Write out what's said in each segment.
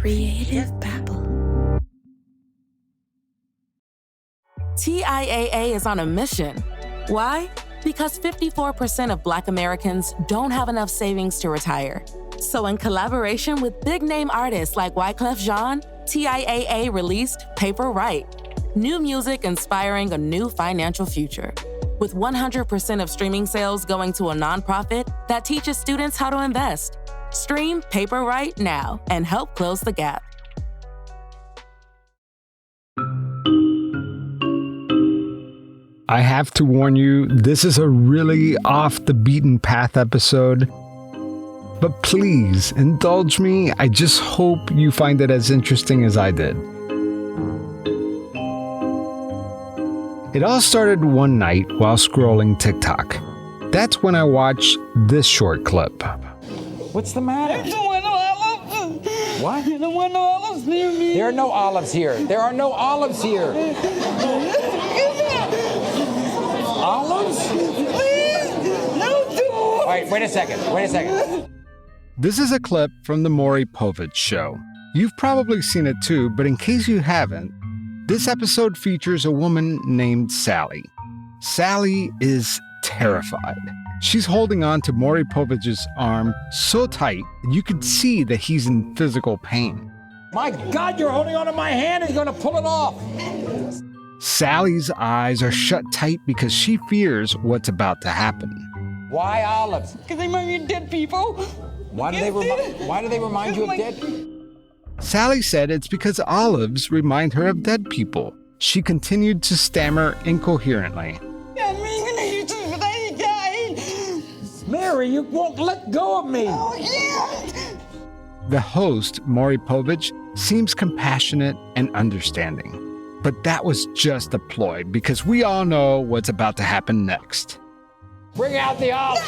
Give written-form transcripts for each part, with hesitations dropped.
Creative Babble. TIAA is on a mission. Why? Because 54% of Black Americans don't have enough savings to retire. So in collaboration with big-name artists like Wyclef Jean, TIAA released Paper Right, new music inspiring a new financial future. With 100% of streaming sales going to a nonprofit that teaches students how to invest. Stream Paper Right now and help close the gap. I have to warn you, this is a really off the beaten path episode. But please, indulge me. I just hope you find it as interesting as I did. It all started one night while scrolling TikTok. That's when I watched this short clip. What's the matter? There's no olives. What? There are no olives near me. There are no olives here. There are no olives here. Olives? Please, no do. All right, wait a second. This is a clip from the Maury Povich show. You've probably seen it too, but in case you haven't, this episode features a woman named Sally. Sally is terrified. She's holding on to Maury Povich's arm so tight you could see that he's in physical pain. My God, you're holding onto my hand and you're going to pull it off. Sally's eyes are shut tight because she fears what's about to happen. Why olives? Because they remind me of dead people. Why do they remind you of dead people? Sally said it's because olives remind her of dead people. She continued to stammer incoherently. Mary, you won't let go of me. Oh, yeah. The host, Maury Povich, seems compassionate and understanding. But that was just a ploy because we all know what's about to happen next. Bring out the olives.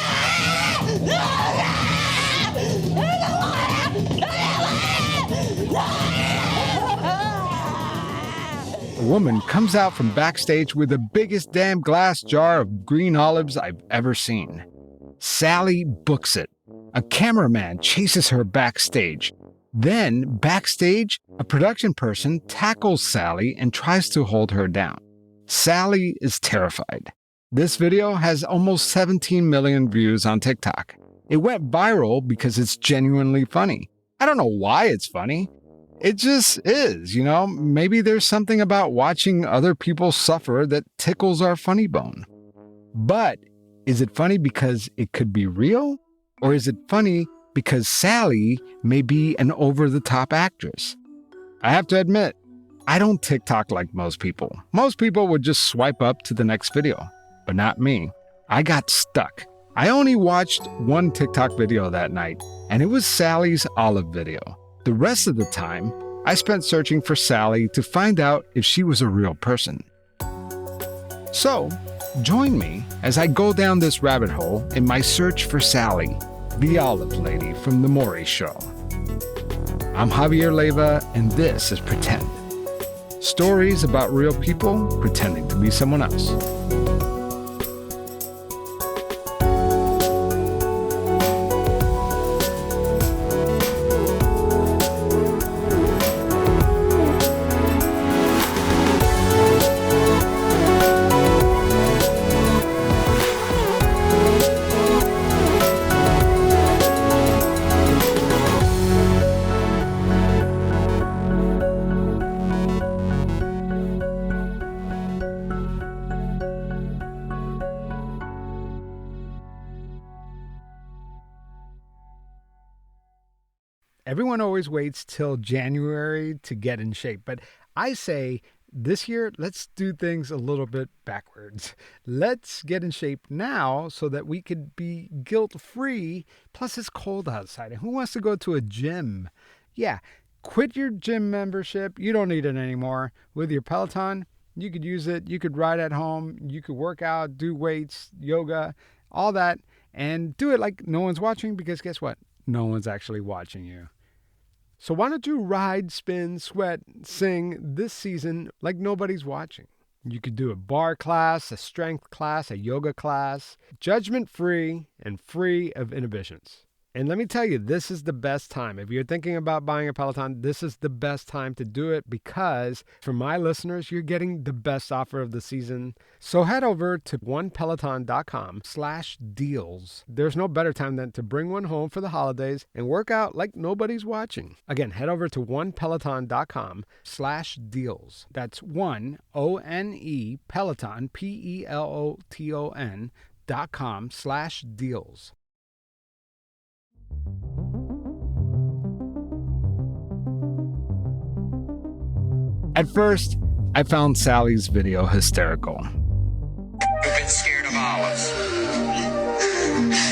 A woman comes out from backstage with the biggest damn glass jar of green olives I've ever seen. Sally books it. A cameraman chases her backstage. Then, backstage, a production person tackles Sally and tries to hold her down. Sally is terrified. This video has almost 17 million views on TikTok. It went viral because it's genuinely funny. I don't know why it's funny. It just is, you know? Maybe there's something about watching other people suffer that tickles our funny bone. But is it funny because it could be real? Or is it funny because Sally may be an over-the-top actress? I have to admit, I don't TikTok like most people. Most people would just swipe up to the next video, but not me. I got stuck. I only watched one TikTok video that night, and it was Sally's olive video. The rest of the time, I spent searching for Sally to find out if she was a real person. So, join me as I go down this rabbit hole in my search for Sally, the olive lady from The Maury Show. I'm Javier Leiva, and this is Pretend. Stories about real people pretending to be someone else. Everyone always waits till January to get in shape, but I say this year, let's do things a little bit backwards. Let's get in shape now so that we could be guilt-free. Plus, it's cold outside, and who wants to go to a gym? Yeah, quit your gym membership. You don't need it anymore. With your Peloton, you could use it. You could ride at home. You could work out, do weights, yoga, all that, and do it like no one's watching because guess what? No one's actually watching you. So why don't you ride, spin, sweat, sing this season like nobody's watching? You could do a bar class, a strength class, a yoga class, judgment-free and free of inhibitions. And let me tell you, this is the best time. If you're thinking about buying a Peloton, this is the best time to do it because for my listeners, you're getting the best offer of the season. So head over to onepeloton.com/deals. There's no better time than to bring one home for the holidays and work out like nobody's watching. Again, head over to onepeloton.com/deals. That's ONE Peloton, PELOTON.com/deals. At first, I found Sally's video hysterical. You've been scared of olives.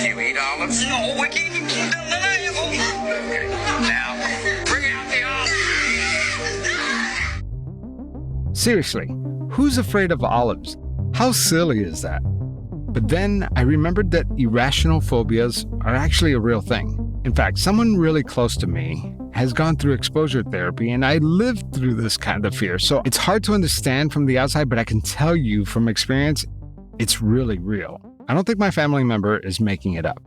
Do you eat olives? No, we can't keep them alive. Okay. Now, bring out the olives. Seriously, who's afraid of olives? How silly is that? But then I remembered that irrational phobias are actually a real thing. In fact, someone really close to me has gone through exposure therapy, and I lived through this kind of fear. So it's hard to understand from the outside, but I can tell you from experience, it's really real. I don't think my family member is making it up.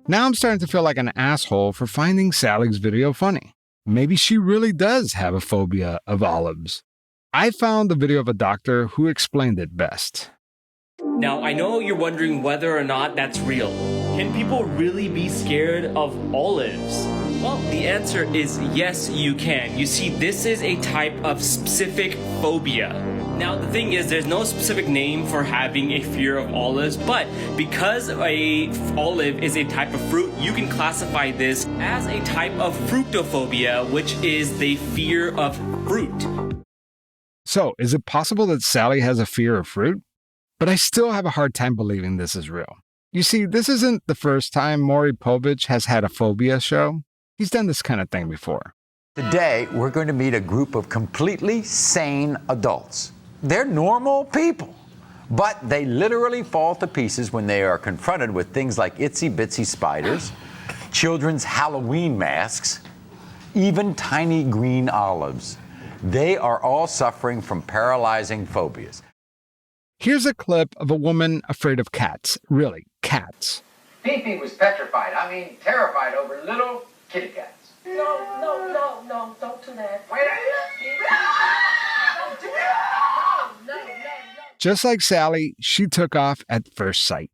Now I'm starting to feel like an asshole for finding Sally's video funny. Maybe she really does have a phobia of olives. I found the video of a doctor who explained it best. Now, I know you're wondering whether or not that's real. Can people really be scared of olives? Well, the answer is yes, you can. You see, this is a type of specific phobia. Now, the thing is, there's no specific name for having a fear of olives, but because a olive is a type of fruit, you can classify this as a type of fruitophobia, which is the fear of fruit. So, is it possible that Sally has a fear of fruit? But I still have a hard time believing this is real. You see, this isn't the first time Maury Povich has had a phobia show. He's done this kind of thing before. Today, we're going to meet a group of completely sane adults. They're normal people, but they literally fall to pieces when they are confronted with things like itsy-bitsy spiders, children's Halloween masks, even tiny green olives. They are all suffering from paralyzing phobias. Here's a clip of a woman afraid of cats. Really, cats. Fifi was petrified, terrified over little kitty cats. No, don't do that. Wait Don't do that. No. Just like Sally, she took off at first sight.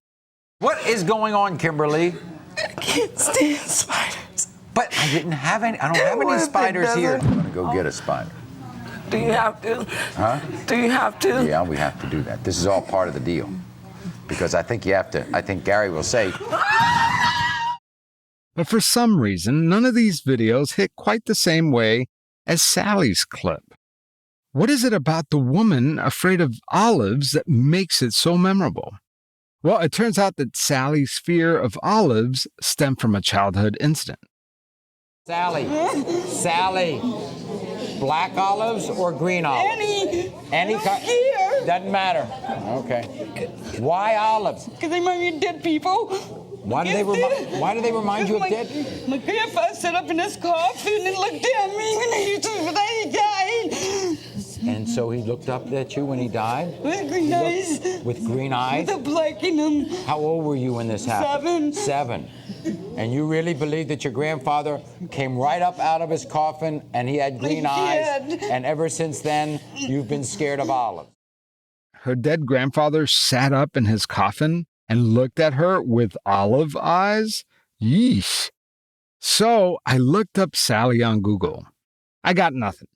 What is going on, Kimberly? I can't stand spiders. But I don't have any spiders here. I'm going to go get a spider. Do you have to? Huh? Do you have to? Yeah, we have to do that. This is all part of the deal. Because I think Gary will say. But for some reason, none of these videos hit quite the same way as Sally's clip. What is it about the woman afraid of olives that makes it so memorable? Well, it turns out that Sally's fear of olives stemmed from a childhood incident. Sally, black olives or green olives? Any kind? Here. Doesn't matter. Okay. Why olives? Because they remind me of dead people. Why do they remind you of dead? My grandfather sat up in his coffin and looked at me when he died. And so he looked up at you when he died? With green eyes. With green eyes? With a black in them. How old were you when this happened? 7. 7. And you really believe that your grandfather came right up out of his coffin and he had green eyes? And ever since then, you've been scared of olives? Her dead grandfather sat up in his coffin and looked at her with olive eyes? Yeesh. So I looked up Sally on Google. I got nothing.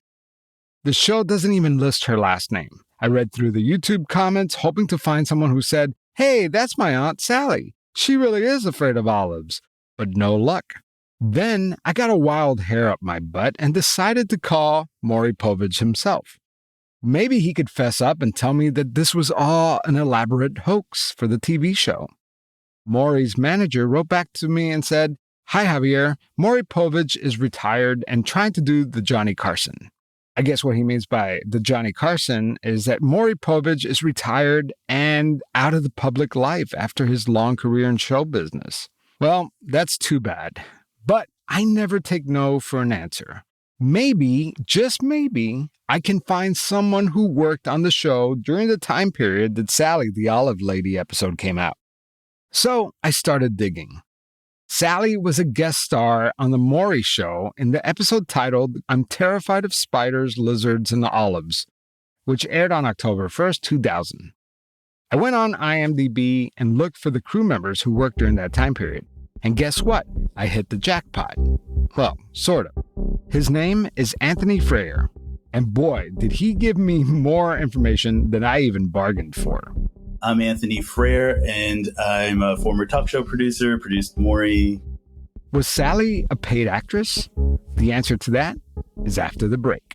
The show doesn't even list her last name. I read through the YouTube comments, hoping to find someone who said, "Hey, that's my Aunt Sally. She really is afraid of olives." But no luck. Then I got a wild hair up my butt and decided to call Maury Povich himself. Maybe he could fess up and tell me that this was all an elaborate hoax for the TV show. Maury's manager wrote back to me and said, "Hi, Javier. Maury Povich is retired and trying to do the Johnny Carson." I guess what he means by the Johnny Carson is that Maury Povich is retired and out of the public life after his long career in show business. Well, that's too bad. But I never take no for an answer. Maybe, just maybe, I can find someone who worked on the show during the time period that Sally the Olive Lady episode came out. So I started digging. Sally was a guest star on The Maury Show in the episode titled I'm Terrified of Spiders, Lizards, and Olives, which aired on October 1st, 2000. I went on IMDb and looked for the crew members who worked during that time period. And guess what? I hit the jackpot. Well, sort of. His name is Anthony Freire. And boy, did he give me more information than I even bargained for. I'm Anthony Freire, and I'm a former talk show producer, produced Maury. Was Sally a paid actress? The answer to that is after the break.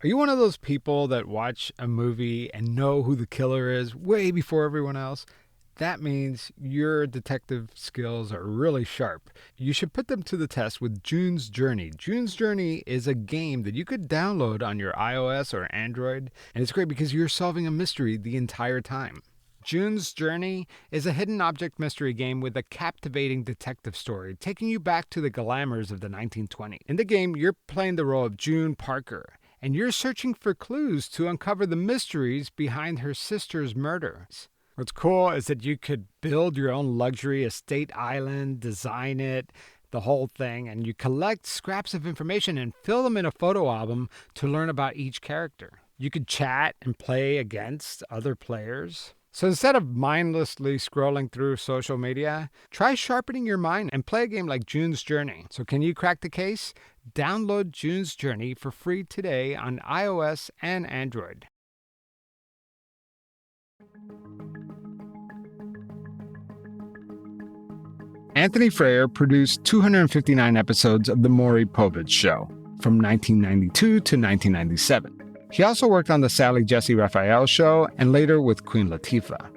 Are you one of those people that watch a movie and know who the killer is way before everyone else? That means your detective skills are really sharp. You should put them to the test with June's Journey. June's Journey is a game that you could download on your iOS or Android, and it's great because you're solving a mystery the entire time. June's Journey is a hidden object mystery game with a captivating detective story, taking you back to the glamours of the 1920s. In the game, you're playing the role of June Parker, and you're searching for clues to uncover the mysteries behind her sister's murders. What's cool is that you could build your own luxury estate island, design it, the whole thing, and you collect scraps of information and fill them in a photo album to learn about each character. You could chat and play against other players. So instead of mindlessly scrolling through social media, try sharpening your mind and play a game like June's Journey. So can you crack the case? Download June's Journey for free today on iOS and Android. Anthony Freire produced 259 episodes of The Maury Povich Show from 1992 to 1997. He also worked on the Sally Jesse Raphael Show and later with Queen Latifah.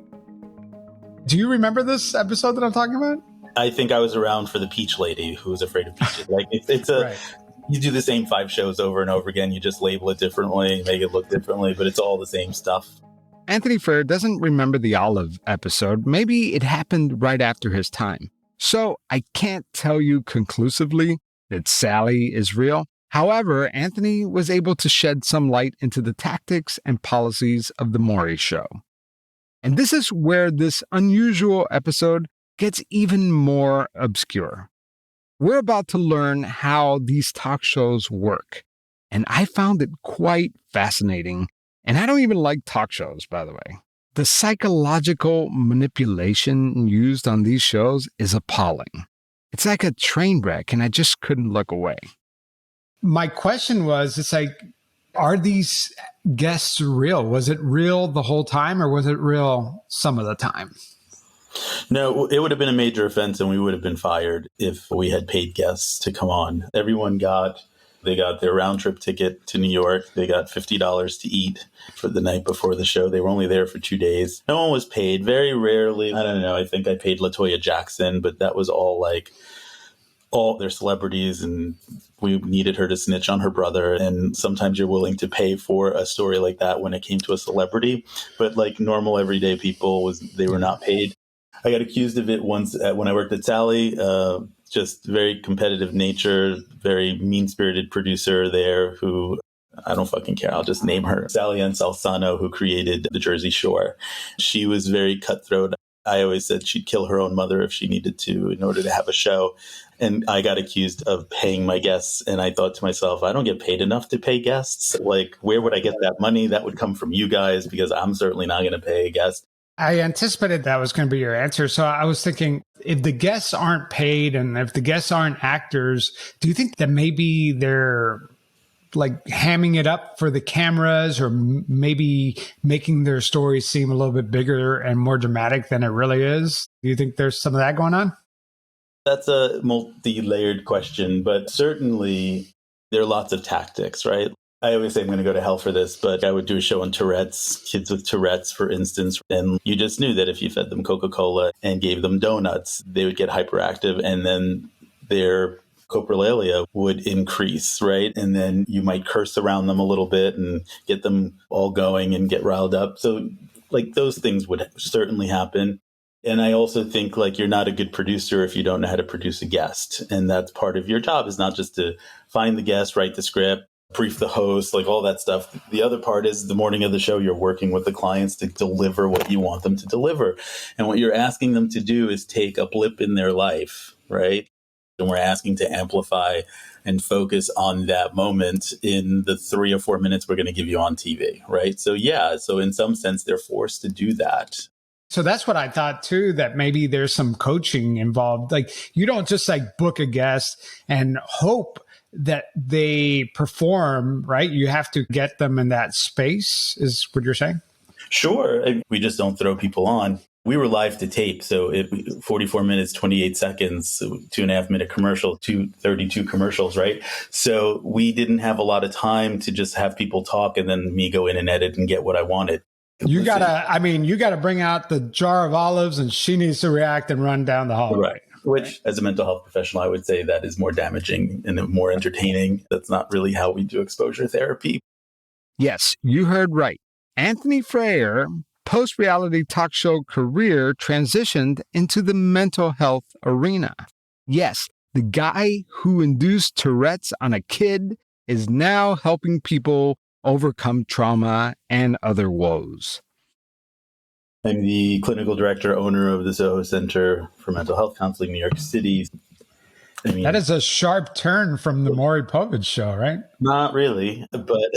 Do you remember this episode that I'm talking about? I think I was around for the Peach Lady who was afraid of peaches. Like it's a, right. You do the same 5 shows over and over again. You just label it differently, make it look differently, but it's all the same stuff. Anthony Freire doesn't remember the Olive episode. Maybe it happened right after his time. So I can't tell you conclusively that Sally is real. However, Anthony was able to shed some light into the tactics and policies of the Maury Show. And this is where this unusual episode gets even more obscure. We're about to learn how these talk shows work. And I found it quite fascinating. And I don't even like talk shows, by the way. The psychological manipulation used on these shows is appalling. It's like a train wreck, and I just couldn't look away. My question was, it's like, are these guests real? Was it real the whole time, or was it real some of the time? No, it would have been a major offense, and we would have been fired if we had paid guests to come on. Everyone they got their round trip ticket to New York. They got $50 to eat for the night before the show. They were only there for 2 days. No one was paid. Very rarely. I don't know. I think I paid LaToya Jackson, but that was all their celebrities, and we needed her to snitch on her brother. And sometimes you're willing to pay for a story like that when it came to a celebrity. But like normal everyday people, they were not paid. I got accused of it once when I worked at Sally. Just very competitive nature, very mean-spirited producer there who, I don't fucking care, I'll just name her, Sally Ann Salzano, who created the Jersey Shore. She was very cutthroat. I always said she'd kill her own mother if she needed to in order to have a show. And I got accused of paying my guests. And I thought to myself, I don't get paid enough to pay guests. Like, where would I get that money? That would come from you guys, because I'm certainly not going to pay a guest. I anticipated that was going to be your answer. So I was thinking, if the guests aren't paid and if the guests aren't actors, do you think that maybe they're like hamming it up for the cameras, or maybe making their stories seem a little bit bigger and more dramatic than it really is? Do you think there's some of that going on? That's a multi-layered question, but certainly there are lots of tactics, right? I always say I'm going to go to hell for this, but I would do a show on Tourette's, kids with Tourette's, for instance. And you just knew that if you fed them Coca-Cola and gave them donuts, they would get hyperactive, and then their coprolalia would increase, right? And then you might curse around them a little bit and get them all going and get riled up. So like those things would certainly happen. And I also think like you're not a good producer if you don't know how to produce a guest. And that's part of your job, is not just to find the guest, write the script, brief the host, like all that stuff. The other part is the morning of the show, you're working with the clients to deliver what you want them to deliver. And what you're asking them to do is take a blip in their life, right? And we're asking to amplify and focus on that moment in the 3 or 4 minutes we're going to give you on TV, right? So yeah, so in some sense, they're forced to do that. So that's what I thought too, that maybe there's some coaching involved. Like you don't just like book a guest and hope that they perform, right? You have to get them in that space, is what you're saying? Sure. We just don't throw people on. We were live to tape. So 44 minutes, 28 seconds, 2.5 minute commercial, 32 commercials, right? So we didn't have a lot of time to just have people talk and then me go in and edit and get what I wanted. You gotta bring out the jar of olives and she needs to react and run down the hallway. Right. Which, as a mental health professional, I would say that is more damaging and more entertaining. That's not really how we do exposure therapy. Yes, you heard right. Anthony Freire, post-reality talk show career transitioned into the mental health arena. Yes, the guy who induced Tourette's on a kid is now helping people overcome trauma and other woes. I'm the clinical director, owner of the Soho Center for Mental Health Counseling, New York City. That is a sharp turn from the Maury Povich show, right? Not really, but...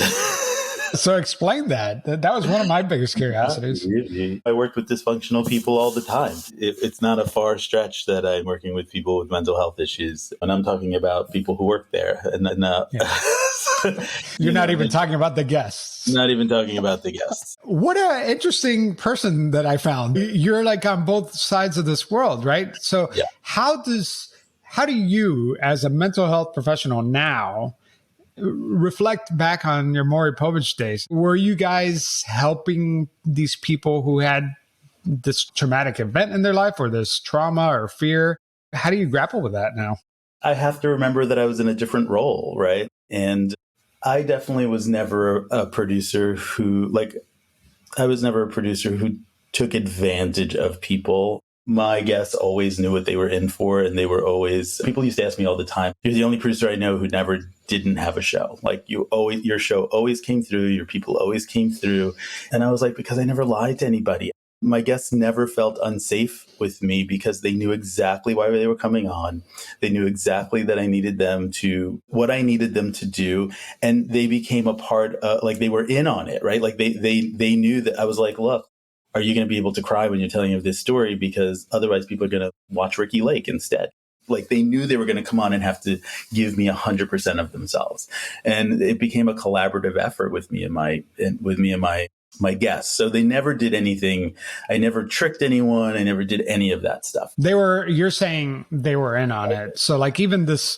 So explain that. That was one of my biggest curiosities. Really. I work with dysfunctional people all the time. It's not a far stretch that I'm working with people with mental health issues. And I'm talking about people who work there. You're not even talking about the guests. Not even talking about the guests. What an interesting person that I found. You're like on both sides of this world, right? So yeah. How do you, as a mental health professional now, reflect back on your Maury Povich days? Were you guys helping these people who had this traumatic event in their life or this trauma or fear? How do you grapple with that now? I have to remember that I was in a different role, right? And I definitely was never a producer who took advantage of people. My guests always knew what they were in for, and people used to ask me all the time, you're the only producer I know who never didn't have a show. Like your show always came through, your people always came through. And I was like, because I never lied to anybody. My guests never felt unsafe with me because they knew exactly why they were coming on. They knew exactly that what I needed them to do. And they became a part like they were in on it, right? Like they knew that I was like, look, are you going to be able to cry when you're telling this story? Because otherwise people are going to watch Ricky Lake instead. Like they knew they were going to come on and have to give me 100% of themselves. And it became a collaborative effort with me and my guests. So they never did anything. I never tricked anyone. I never did any of that stuff. You're saying they were in on it. So like even this,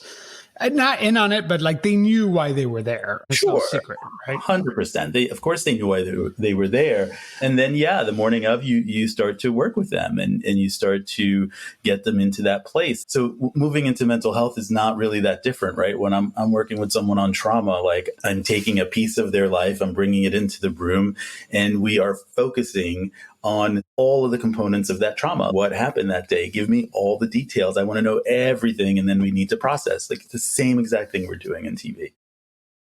not in on it, but like they knew why they were there. It's sure. No secret, right? 100%. Of course they knew why they were there. And then, the morning of you start to work with them and you start to get them into that place. So moving into mental health is not really that different, right? When I'm working with someone on trauma, like I'm taking a piece of their life, I'm bringing it into the room, and we are focusing on all of the components of that trauma. What happened that day? Give me all the details. I want to know everything. And then we need to process. Like it's the same exact thing we're doing in TV.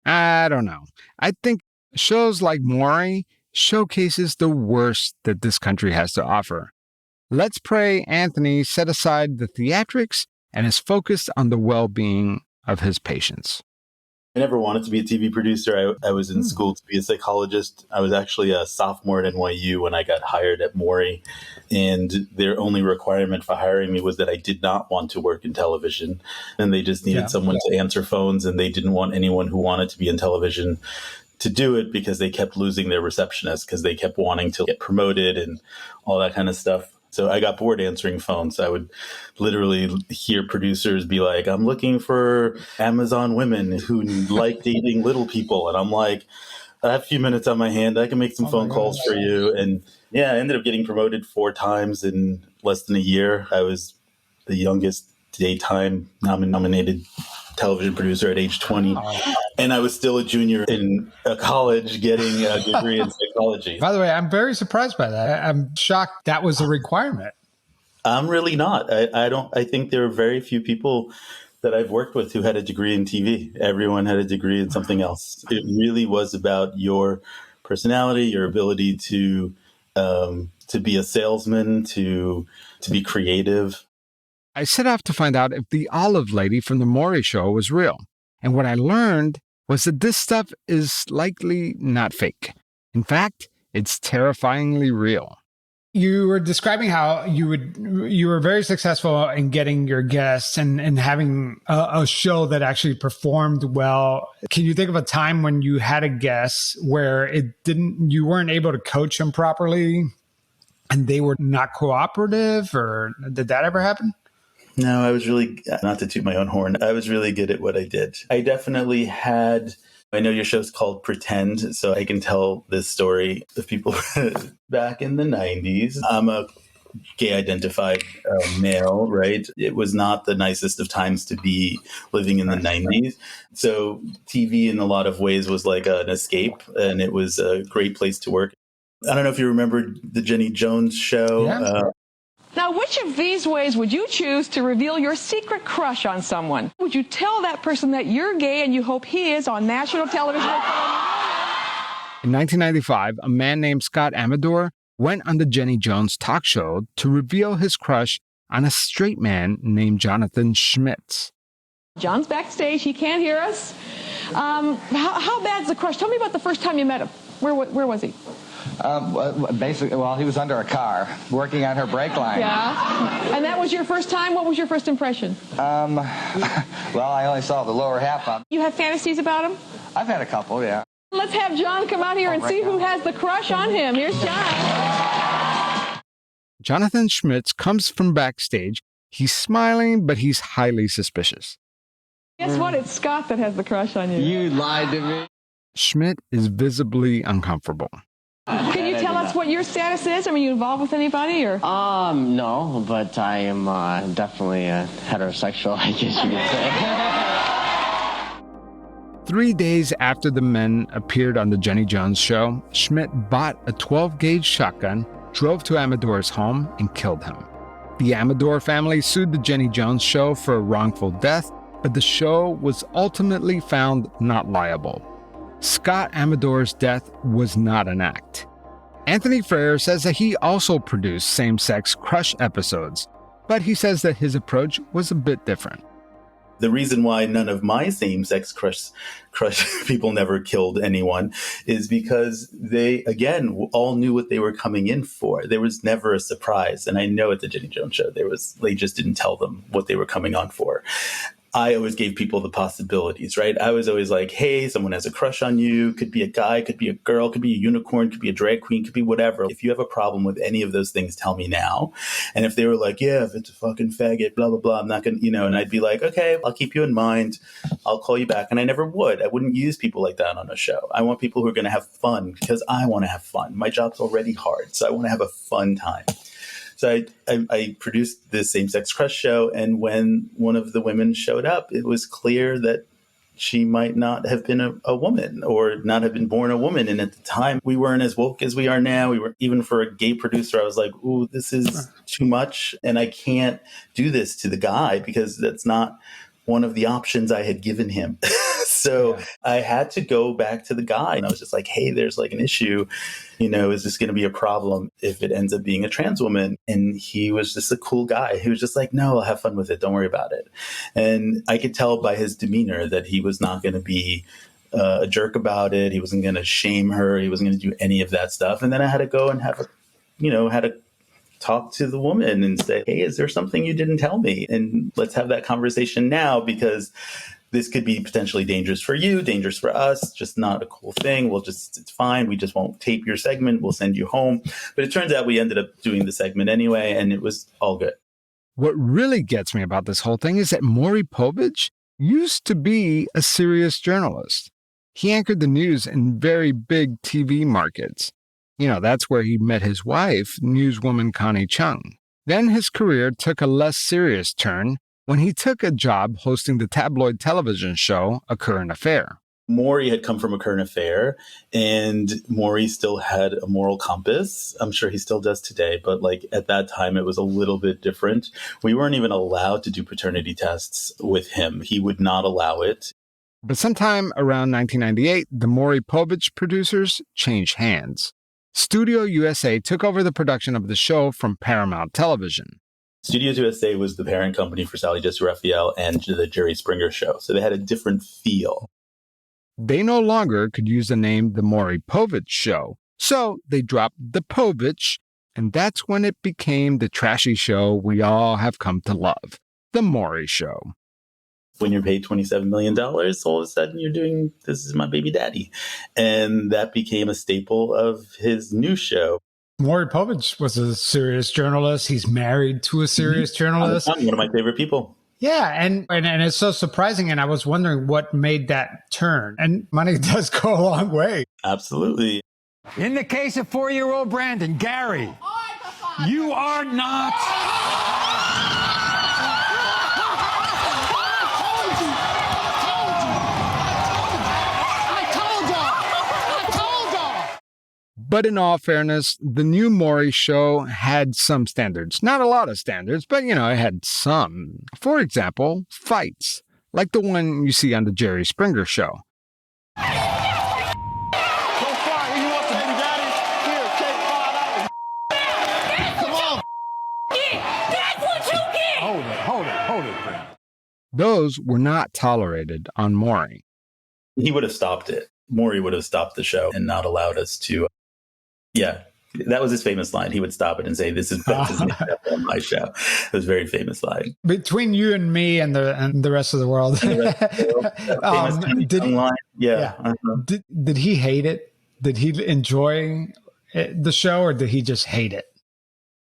I don't know. I think shows like Maury showcases the worst that this country has to offer. Let's pray Anthony set aside the theatrics and is focused on the well-being of his patients. I never wanted to be a TV producer. I was in school to be a psychologist. I was actually a sophomore at NYU when I got hired at Maury. And their only requirement for hiring me was that I did not want to work in television. And they just needed someone to answer phones. And they didn't want anyone who wanted to be in television to do it because they kept losing their receptionist because they kept wanting to get promoted and all that kind of stuff. So I got bored answering phones. I would literally hear producers be like, I'm looking for Amazon women who like dating little people. And I'm like, I have a few minutes on my hand. I can make some phone calls for you. And I ended up getting promoted 4 times in less than a year. I was the youngest daytime nominated television producer at age 20. And I was still a junior in a college getting a degree in psychology. By the way, I'm very surprised by that. I'm shocked that was a requirement. I'm really not. I think there are very few people that I've worked with who had a degree in TV. Everyone had a degree in something else. It really was about your personality, your ability to be a salesman, to be creative. I set off to find out if the olive lady from the Maury show was real. And what I learned was that this stuff is likely not fake. In fact, it's terrifyingly real. You were describing how you were very successful in getting your guests and having a show that actually performed well. Can you think of a time when you had a guest where you weren't able to coach them properly and they were not cooperative, or did that ever happen? No, I was really, not to toot my own horn, I was really good at what I did. I definitely had, I know your show's called Pretend, so I can tell this story of people back in the 90s. I'm a gay identified male, right? It was not the nicest of times to be living in the 90s. So TV in a lot of ways was like an escape, and it was a great place to work. I don't know if you remember the Jenny Jones show. Yeah. Now, which of these ways would you choose to reveal your secret crush on someone? Would you tell that person that you're gay and you hope he is on national television? In 1995, a man named Scott Amador went on the Jenny Jones talk show to reveal his crush on a straight man named Jonathan Schmitz. John's backstage. He can't hear us. How bad's the crush? Tell me about the first time you met him. Where was he? Basically, well, he was under a car working on her brake line. Yeah. And that was your first time? What was your first impression? Well, I only saw the lower half of him. You have fantasies about him? I've had a couple, yeah. Let's have John come out here and see who has the crush on him. Here's John. Jonathan Schmitz comes from backstage. He's smiling, but he's highly suspicious. Guess what? It's Scott that has the crush on you. You lied to me. Schmidt is visibly uncomfortable. Can you tell us what your status is? Are you involved with anybody, or? No, but I am definitely heterosexual, I guess you could say. 3 days after the men appeared on the Jenny Jones show, Schmidt bought a 12-gauge shotgun, drove to Amador's home, and killed him. The Amador family sued the Jenny Jones show for a wrongful death, but the show was ultimately found not liable. Scott Amador's death was not an act. Anthony Freire says that he also produced same-sex crush episodes, but he says that his approach was a bit different. The reason why none of my same-sex crush people never killed anyone is because they, again, all knew what they were coming in for. There was never a surprise. And I know at the Jenny Jones show, they just didn't tell them what they were coming on for. I always gave people the possibilities, right? I was always like, hey, someone has a crush on you. Could be a guy, could be a girl, could be a unicorn, could be a drag queen, could be whatever. If you have a problem with any of those things, tell me now. And if they were like, yeah, if it's a fucking faggot, blah, blah, blah, I'm not going to, and I'd be like, okay, I'll keep you in mind. I'll call you back. And I never would. I wouldn't use people like that on a show. I want people who are going to have fun because I want to have fun. My job's already hard, so I want to have a fun time. So I produced this same-sex crush show, and when one of the women showed up, it was clear that she might not have been a woman or not have been born a woman. And at the time, we weren't as woke as we are now. We were, even for a gay producer, I was like, ooh, this is too much, and I can't do this to the guy because that's not one of the options I had given him. So I had to go back to the guy, and I was just like, hey, there's like an issue, is this going to be a problem if it ends up being a trans woman? And he was just a cool guy. He was just like, no, I'll have fun with it. Don't worry about it. And I could tell by his demeanor that he was not going to be a jerk about it. He wasn't going to shame her. He wasn't going to do any of that stuff. And then I had to go and had to talk to the woman and say, hey, is there something you didn't tell me? And let's have that conversation now, because this could be potentially dangerous for you, dangerous for us, just not a cool thing. It's fine. We just won't tape your segment. We'll send you home. But it turns out we ended up doing the segment anyway, and it was all good. What really gets me about this whole thing is that Maury Povich used to be a serious journalist. He anchored the news in very big TV markets. That's where he met his wife, newswoman Connie Chung. Then his career took a less serious turn when he took a job hosting the tabloid television show A Current Affair. Maury had come from a current affair, and Maury still had a moral compass. I'm sure he still does today, but like at that time, it was a little bit different. We weren't even allowed to do paternity tests with him. He would not allow it. But sometime around 1998, the Maury Povich producers changed hands. Studio USA took over the production of the show from Paramount Television. Studios USA was the parent company for Sally Jessy Raphael and the Jerry Springer Show, so they had a different feel. They no longer could use the name The Maury Povich Show, so they dropped the Povich, and that's when it became the trashy show we all have come to love, The Maury Show. When you're paid $27 million, all of a sudden you're doing, this is my baby daddy. And that became a staple of his new show. Maury Povich was a serious journalist. He's married to a serious journalist. One of my favorite people. Yeah, and it's so surprising, and I was wondering what made that turn. And money does go a long way. Absolutely. In the case of 4-year-old Brandon, Gary, you are not... But in all fairness, the new Maury show had some standards. Not a lot of standards, but, it had some. For example, fights, like the one you see on the Jerry Springer Show. Hold it. Those were not tolerated on Maury. He would have stopped it. Maury would have stopped the show and not allowed us to. Yeah, that was his famous line. He would stop it and say, "This is on my show." It was a very famous line. Between you and me and the rest of the world. Did he hate it? Did he enjoy the show, or did he just hate it?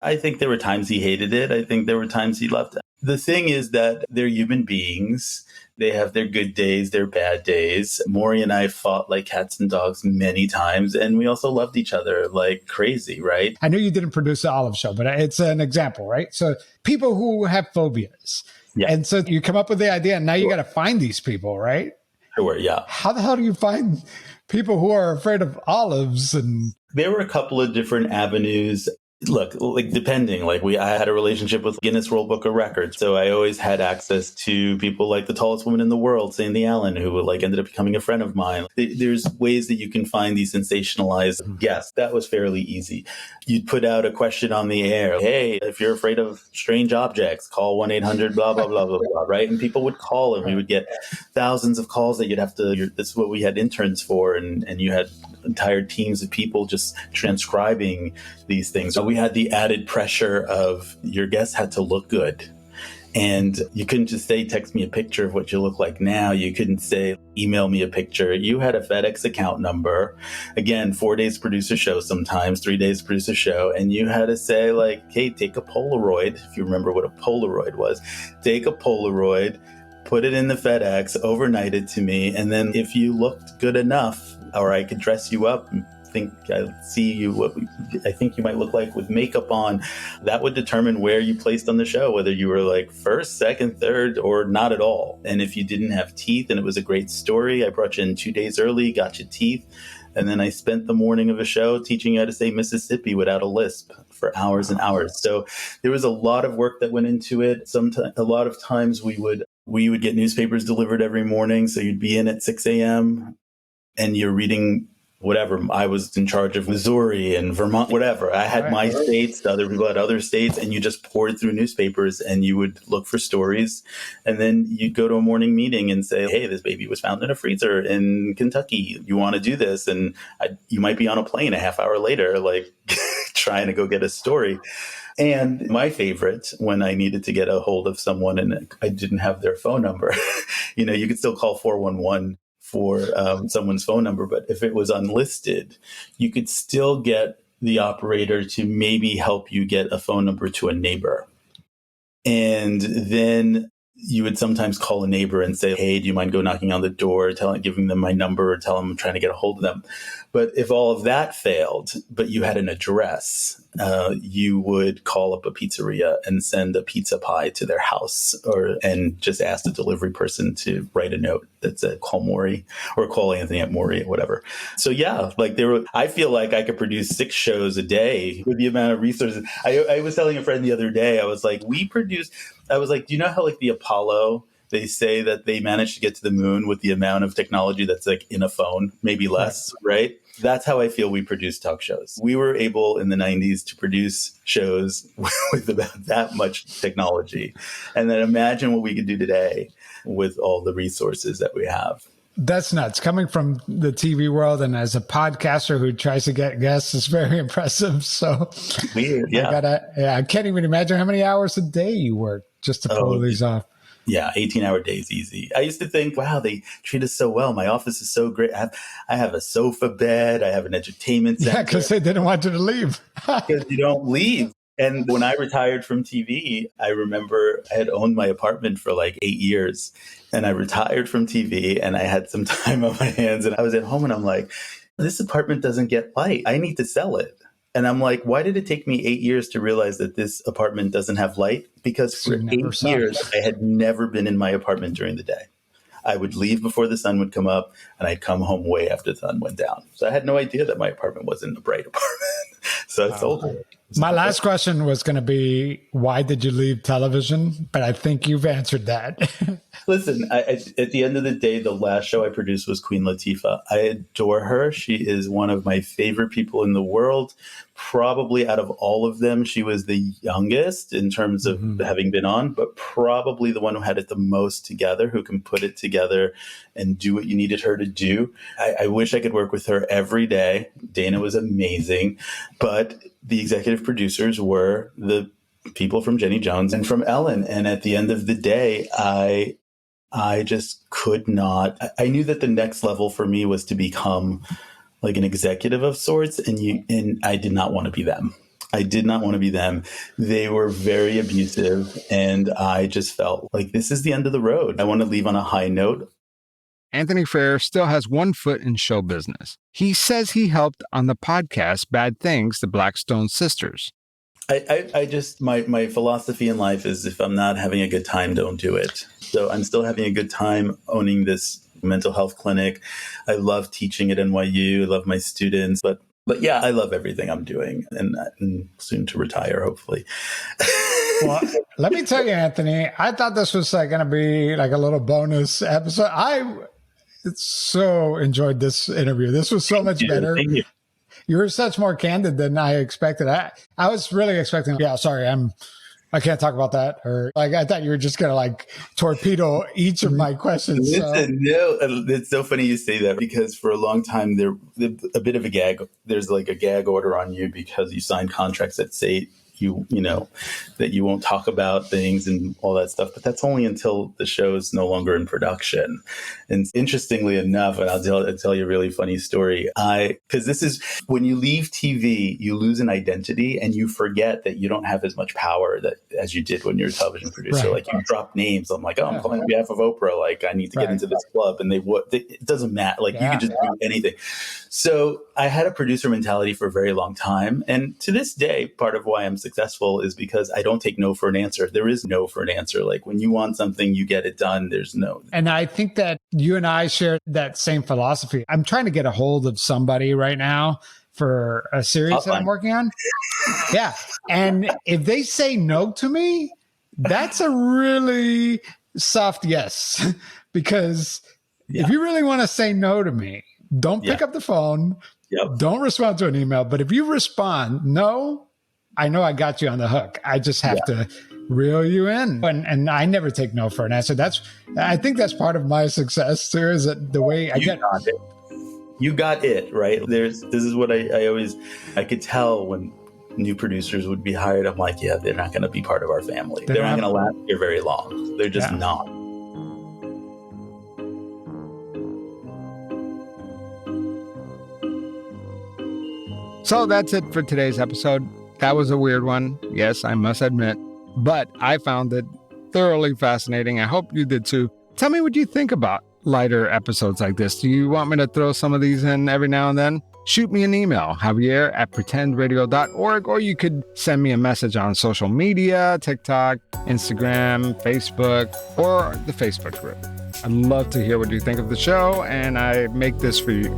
I think there were times he hated it. I think there were times he loved it. The thing is that they're human beings. They have their good days, their bad days. Maury and I fought like cats and dogs many times, and we also loved each other like crazy, right? I know you didn't produce the Olive Show, but it's an example, right? So people who have phobias. Yeah. And so you come up with the idea, and now you got to find these people, right? Sure, yeah. How the hell do you find people who are afraid of olives? And there were a couple of different avenues. Look, like depending, I had a relationship with Guinness World Book of Records. So I always had access to people like the tallest woman in the world, Sandy Allen, who ended up becoming a friend of mine. There's ways that you can find these sensationalized guests. That was fairly easy. You'd put out a question on the air. Hey, if you're afraid of strange objects, call 1-800 blah, blah, blah, blah, blah, right? And people would call, and we would get thousands of calls that you'd have to, this is what we had interns for. And you had entire teams of people just transcribing these things. So we had the added pressure of your guests had to look good. And you couldn't just say, text me a picture of what you look like now. You couldn't say, email me a picture. You had a FedEx account number. Again, 4 days produce a show sometimes, 3 days produce a show. And you had to say hey, take a Polaroid. If you remember what a Polaroid was, take a Polaroid, put it in the FedEx, overnight it to me. And then if you looked good enough, or I could dress you up and think I see you what I think you might look like with makeup on, that would determine where you placed on the show, whether you were first, second, third, or not at all. And if you didn't have teeth and it was a great story, I brought you in 2 days early, got you teeth. And then I spent the morning of a show teaching you how to say Mississippi without a lisp for hours and hours. So there was a lot of work that went into it. A lot of times we would get newspapers delivered every morning. So you'd be in at 6 a.m. and you're reading whatever. I was in charge of Missouri and Vermont, whatever. I had my states, the other people had other states, and you just poured through newspapers and you would look for stories. And then you'd go to a morning meeting and say, hey, this baby was found in a freezer in Kentucky. You want to do this? And you might be on a plane a half hour later, trying to go get a story. And my favorite, when I needed to get a hold of someone and I didn't have their phone number, you could still call 411 for someone's phone number. But if it was unlisted, you could still get the operator to maybe help you get a phone number to a neighbor. And then you would sometimes call a neighbor and say, hey, do you mind go knocking on the door, giving them my number, or tell them I'm trying to get a hold of them. But if all of that failed, but you had an address, you would call up a pizzeria and send a pizza pie to their house, and just ask the delivery person to write a note that said call Maury or call Anthony at Maury or whatever. So yeah, like I feel like I could produce 6 shows a day with the amount of resources. I was telling a friend the other day, I was like, do you know how like the Apollo, they say that they managed to get to the moon with the amount of technology that's like in a phone, maybe less, right? That's how I feel we produce talk shows. We were able in the 90s to produce shows with about that much technology. And then imagine what we could do today with all the resources that we have. That's nuts. Coming from the TV world and as a podcaster who tries to get guests is very impressive. So weird. Yeah. I can't even imagine how many hours a day you work just to pull these off. Yeah, 18-hour days easy. I used to think, wow, they treat us so well. My office is so great. I have a sofa bed. I have an entertainment center. Yeah, because they didn't want you to leave. Because you don't leave. And when I retired from TV, I remember I had owned my apartment for like 8 years. And I retired from TV and I had some time on my hands. And I was at home and I'm like, this apartment doesn't get light. I need to sell it. And I'm like, why did it take me 8 years to realize that this apartment doesn't have light? Because for 8 years, I had never been in my apartment during the day. I would leave before the sun would come up and I'd come home way after the sun went down. So I had no idea that my apartment wasn't a bright apartment. So I sold it. My last question was going to be, why did you leave television? But I think you've answered that. Listen, at the end of the day, the last show I produced was Queen Latifah. I adore her. She is one of my favorite people in the world. Probably out of all of them, she was the youngest in terms of having been on, but probably the one who had it the most together, who can put it together and do what you needed her to do. I wish I could work with her every day. Dana was amazing, but the executive producers were the people from Jenny Jones and from Ellen. And at the end of the day, I just could not. I knew that the next level for me was to become like an executive of sorts, and I did not want to be them. I did not want to be them. They were very abusive, and I just felt like this is the end of the road. I want to leave on a high note. Anthony Freire still has one foot in show business. He says he helped on the podcast Bad Things, the Blackstone Sisters. I just, my philosophy in life is if I'm not having a good time, don't do it. So I'm still having a good time owning this mental health clinic. I love teaching at NYU. I love my students, but yeah, I love everything I'm doing and soon to retire, hopefully. Well, let me tell you, Anthony, I thought this was going to be like a little bonus episode. I so enjoyed this interview. This was so much better. Thank you. You were such more candid than I expected. I was really expecting, I can't talk about that. Or like, I thought you were just going to like torpedo each of my questions. Listen, no, it's so funny you say that because for a long time, there's a bit of a gag. There's like a gag order on you because you signed contracts that say you know, that you won't talk about things and all that stuff. But that's only until the show is no longer in production. And interestingly enough, and I'll tell you a really funny story. Because this is when you leave TV, you lose an identity and you forget that you don't have as much power as you did when you're a television producer. Right. Like you drop names. I'm like, I'm calling on behalf of Oprah. Like I need to get into this club, and it doesn't matter. Like you can just do anything. So I had a producer mentality for a very long time. And to this day, part of why I'm successful is because I don't take no for an answer. There is no for an answer. Like when you want something, you get it done. There's no. And I think that you and I share that same philosophy. I'm trying to get a hold of somebody right now for a series that I'm working on. Yeah. And if they say no to me, that's a really soft yes. Because if you really want to say no to me, don't pick up the phone. Yep. Don't respond to an email. But if you respond, no, I know I got you on the hook. I just have to reel you in. And I never take no for an answer. I think that's part of my success too, is that the way I get it. You got it, right? This is what I could tell when new producers would be hired. I'm like, they're not going to be part of our family. They're not going to last here very long. They're just not. So that's it for today's episode. That was a weird one. Yes, I must admit. But I found it thoroughly fascinating. I hope you did too. Tell me what you think about lighter episodes like this. Do you want me to throw some of these in every now and then? shoot me an email, javier@pretendradio.org, or you could send me a message on social media, TikTok, Instagram, Facebook, or the Facebook group. I'd love to hear what you think of the show, and I make this for you.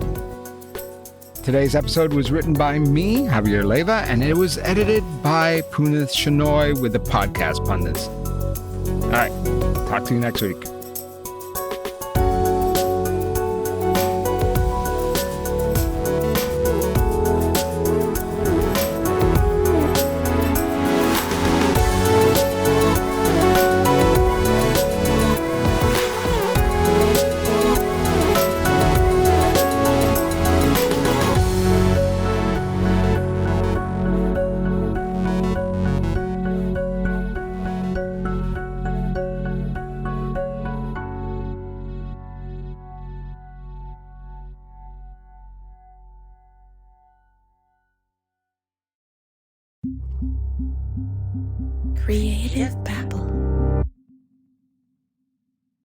Today's episode was written by me, Javier Leyva, and it was edited by Punith Shenoy with the Podcast Pundits. All right, talk to you next week. Creative Babble.